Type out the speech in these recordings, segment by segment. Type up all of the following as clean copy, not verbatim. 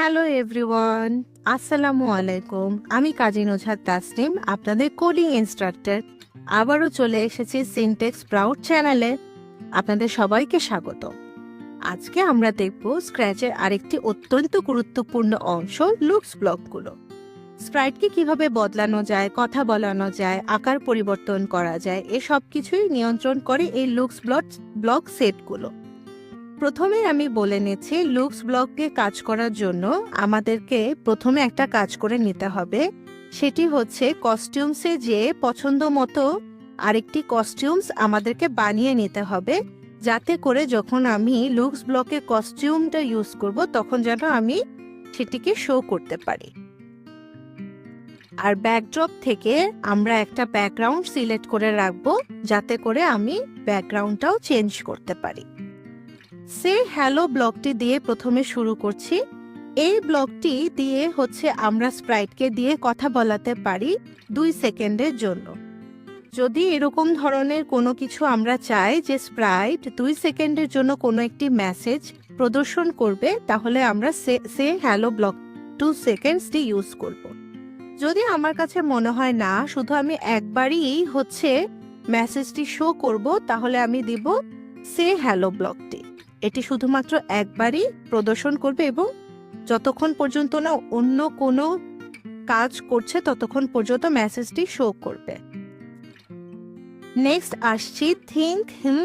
Hello everyone, আসসালামু আলাইকুম। আমি কাজী নুজহাত তাসনিম, আপনাদের কোডিং ইনস্ট্রাক্টর। আবারও চলে এসেছি সিনট্যাক্স প্রাউড চ্যানেলে। আপনাদের সবাইকে স্বাগত। আজকে আমরা দেখব স্ক্র্যাচের আরেকটি অত্যন্ত গুরুত্বপূর্ণ অংশ, লুকস ব্লকগুলো। স্প্রাইটকে কিভাবে বদলানো যায়, কথা বলানো যায়, আকার পরিবর্তন করা যায়, এসব কিছুই নিয়ন্ত্রণ করে এই লুকস ব্লক সেটগুলো। প্রথমে আমি বলে নিচ্ছি, লুকস ব্লকে কাজ করার জন্য আমাদেরকে প্রথমে একটা কাজ করে নিতে হবে। সেটি হচ্ছে কস্টিউমসে যে পছন্দ মতো আরেকটি কস্টিউমস আমাদেরকে বানিয়ে নিতে হবে, যাতে করে যখন আমি লুকস ব্লকে কস্টিউমটা ইউজ করব তখন যেন আমি সেটিকে শো করতে পারি। আর ব্যাকড্রপ থেকে আমরা একটা ব্যাকগ্রাউন্ড সিলেক্ট করে রাখবো, যাতে করে আমি ব্যাকগ্রাউন্ডটাও চেঞ্জ করতে পারি। সে হ্যালো ব্লকটি দিয়ে প্রথমে শুরু করছি। এই ব্লকটি দিয়ে হচ্ছে আমরা স্প্রাইটকে দিয়ে কথা বলাতে পারি 2 সেকেন্ডের জন্য। যদি এরকম ধরনের কোনো কিছু আমরা চাই যে স্প্রাইট 2 সেকেন্ডের জন্য কোনো একটি মেসেজ প্রদর্শন করবে, তাহলে আমরা সে হ্যালো ব্লক 2 সেকেন্ডসটি ইউজ করব। যদি আমার কাছে মনে হয় না, শুধু আমি একবারই হচ্ছে মেসেজটি শো করব, তাহলে আমি দিব সে হ্যালো ব্লকটি। এটি শুধুমাত্র একবারই প্রদর্শন করবে এবং যতক্ষণ পর্যন্ত না অন্য কোনো কাজ করছে ততক্ষণ পর্যন্ত মেসেজটি শো করবে। নেক্সট আসছি think him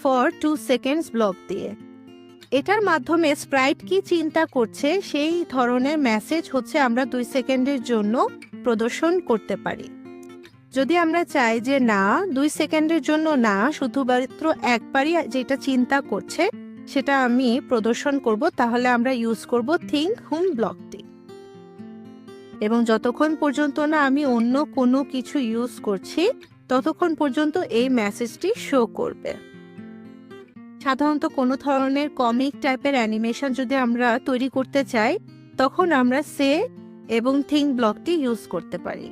for 2 seconds block দিয়ে। এটার মাধ্যমে স্প্রাইট কি চিন্তা করছে সেই ধরনের মেসেজ হচ্ছে আমরা 2 সেকেন্ডের জন্য প্রদর্শন করতে পারি। যদি আমরা চাই যে না, 2 সেকেন্ডের জন্য না, শুধুমাত্র একবারই যেটা চিন্তা করছে সেটা আমি প্রদর্শন করব, তাহলে আমরা ইউজ করব থিঙ্ক হুম ব্লকটি। এবং যতক্ষণ পর্যন্ত না আমি অন্য কোনো কিছু ইউজ করছি ততক্ষণ পর্যন্ত এই মেসেজটি শো করবে। সাধারণত কোনো ধরনের কমিক টাইপের অ্যানিমেশন যদি আমরা তৈরি করতে চাই, তখন আমরা সে এবং থিঙ্ক ব্লকটি ইউজ করতে পারি।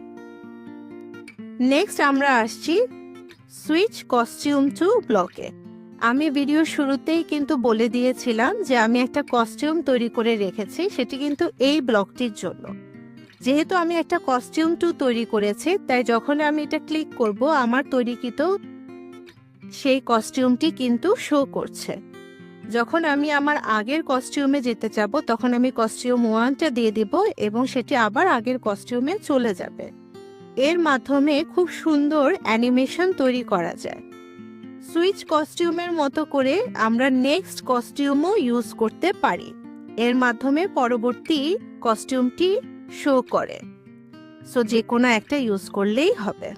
নেক্সট আমরা আসছি সুইচ কস্টিউম টু ব্লকে। আমি ভিডিওর শুরুতেই কিন্তু বলে দিয়েছিলাম যে আমি একটা কস্টিউম তৈরি করে রেখেছি, সেটি কিন্তু এই ব্লকটির জন্য। যেহেতু আমি একটা কস্টিউম টু তৈরি করেছি, তাই যখন আমি এটা ক্লিক করব আমার তৈরিকৃত সেই কস্টিউমটি কিন্তু শো করছে। যখন আমি আমার আগের কস্টিউমে যেতে যাব তখন আমি কস্টিউম 1টা দিয়ে দিব এবং সেটি আবার আগের কস্টিউমে চলে যাবে। এর মাধ্যমে খুব সুন্দর অ্যানিমেশন তৈরি করা যায়। সুইচ কস্টিউমের মতো করে আমরা নেক্সট কস্টিউমও ইউজ করতে পারি। এর মাধ্যমে পরবর্তী কস্টিউমটি শো করে। সো যে কোনো একটা ইউজ করলেই হবে।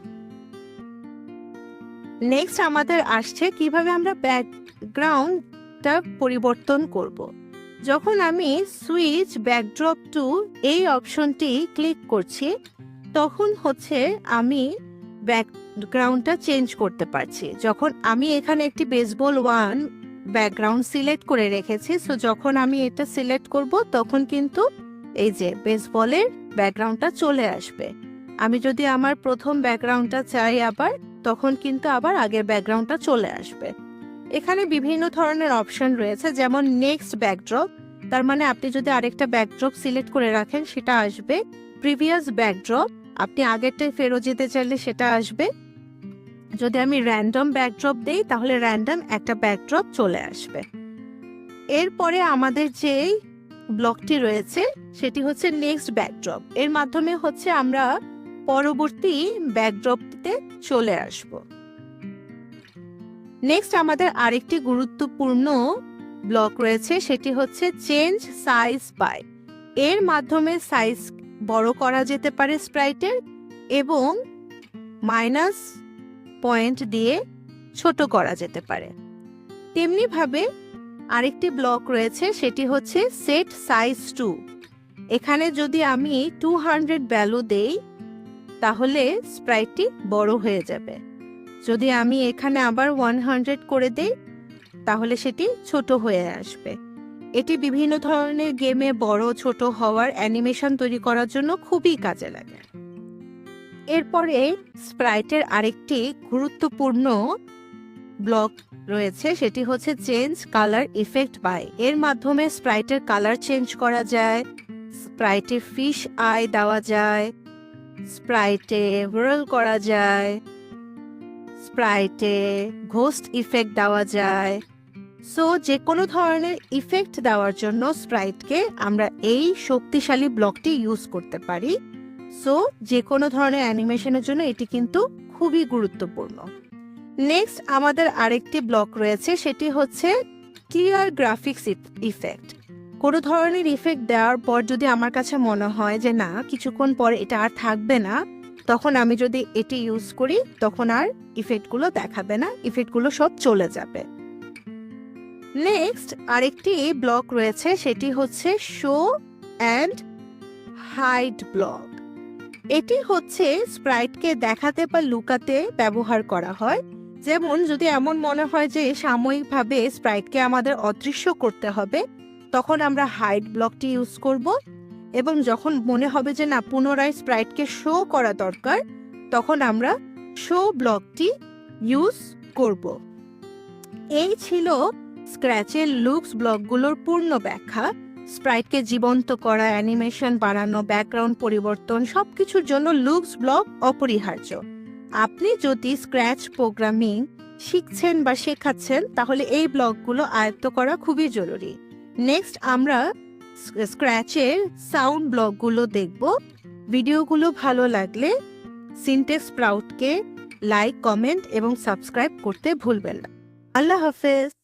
নেক্সট আমাদের আসছে কিভাবে আমরা ব্যাকগ্রাউন্ডটা পরিবর্তন করব। যখন আমি সুইচ ব্যাকড্রপ টু এই অপশনটি ক্লিক করছি, তখন হচ্ছে আমি ব্যাকগ্রাউন্ডটা চেঞ্জ করতে পারছি। যখন আমি এখানে একটি বেসবল 1 ব্যাকগ্রাউন্ড সিলেক্ট করে রেখেছি, সো যখন আমি এটা সিলেক্ট করব তখন কিন্তু এই যে বেসবলের ব্যাকগ্রাউন্ডটা চলে আসবে। আমি যদি আমার প্রথম ব্যাকগ্রাউন্ডটা চাই আবার, তখন কিন্তু আবার আগের ব্যাকগ্রাউন্ডটা চলে আসবে। এখানে বিভিন্ন ধরনের অপশন রয়েছে, যেমন নেক্সট ব্যাকড্রপ, তার মানে আপনি যদি আরেকটা ব্যাকড্রপ সিলেক্ট করে রাখেন সেটা আসবে। প্রিভিয়াস ব্যাকড্রপ, আপনি আগেরটাই ফেরত যেতে চাইলে সেটা আসবে। যদি আমি র্যান্ডম ব্যাকড্রপ দেই তাহলে র্যান্ডম একটা ব্যাকড্রপ চলে আসবে। এরপরে আমাদের যে ব্লকটি রয়েছে সেটি হচ্ছে নেক্সট ব্যাকড্রপ। এর মাধ্যমে হচ্ছে আমরা পরবর্তী ব্যাকড্রপটিতে চলে আসব। নেক্সট আমাদের আরেকটি গুরুত্বপূর্ণ ব্লক রয়েছে, সেটি হচ্ছে চেঞ্জ সাইজ বাই। এর মাধ্যমে সাইজ বড় করা যেতে পারে স্প্রাইটের এবং মাইনাস পয়েন্ট দিয়ে ছোট করা যেতে পারে। তেমনি ভাবে আরেকটি ব্লক রয়েছে, সেটি হচ্ছে সেট সাইজ টু। এখানে যদি আমি 200 ভ্যালু দেই তাহলে স্প্রাইটটি বড় হয়ে যাবে। যদি আমি এখানে আবার 100 করে দেই তাহলে সেটি ছোট হয়ে আসবে। এটি বিভিন্ন ধরনের গেমে বড় ছোট হওয়ার অ্যানিমেশন তৈরি করার জন্য খুবই কাজে লাগে। এরপরে স্প্রাইটের আরেকটি গুরুত্বপূর্ণ ব্লক রয়েছে সেটি হচ্ছে চেঞ্জ কালার ইফেক্ট বাই। এর মাধ্যমে স্প্রাইটের কালার চেঞ্জ করা যায়, স্প্রাইটে ফিশ আই দেওয়া যায়, স্প্রাইটে whirl করা যায়, স্প্রাইটে ঘোস্ট ইফেক্ট দেওয়া যায়। সো যে কোনো ধরনের ইফেক্ট দেওয়ার জন্য স্প্রাইটকে আমরা এই শক্তিশালী ব্লকটি ইউজ করতে পারি। সো যে কোনো ধরনের অ্যানিমেশনের জন্য এটি কিন্তু খুবই গুরুত্বপূর্ণ। নেক্সট আমাদের আরেকটি ব্লক রয়েছে, সেটি হচ্ছে ক্লিয়ার গ্রাফিক্স ইফেক্ট। কোনো ধরনের ইফেক্ট দেওয়ার পর যদি আমার কাছে মনে হয় যে না কিছুক্ষণ পর এটা আর থাকবে না, তখন আমি যদি এটি ইউজ করি তখন আর ইফেক্টগুলো দেখাবে না, ইফেক্টগুলো সব চলে যাবে। নেক্সট আরেকটি ব্লক রয়েছে, সেটি হচ্ছে শো অ্যান্ড হাইড ব্লক। এটি হচ্ছে স্প্রাইটকে দেখাতে বা লুকাতে ব্যবহার করা হয়। যেমন যদি এমন মনে হয় যে সাময়িকভাবে স্প্রাইটকে আমাদের অদৃশ্য করতে হবে, তখন আমরা হাইড ব্লকটি ইউজ করব, এবং যখন মনে হবে যে না পুনরায় স্প্রাইটকে শো করা দরকার, তখন আমরা শো ব্লকটি ইউজ করব। এই ছিল স্ক্র্যাচের লুকস ব্লকগুলোর পূর্ণ ব্যাখ্যা। স্প্রাইটকে জীবন্ত করা, অ্যানিমেশন বাড়ানো, ব্যাকগ্রাউন্ড পরিবর্তন সবকিছুর জন্য লুকস ব্লক অপরিহার্য। আপনি যদি স্ক্র্যাচ প্রোগ্রামিং শিখছেন বা শেখাচ্ছেন তাহলে এই ব্লকগুলো আয়ত্ত করা খুবই জরুরি। নেক্সট আমরা স্ক্র্যাচের সাউন্ড ব্লকগুলো দেখব। ভিডিওগুলো ভালো লাগলে সিনটেক্স স্প্রাউটকে লাইক, কমেন্ট এবং সাবস্ক্রাইব করতে ভুলবেন না। আল্লাহ হাফেজ।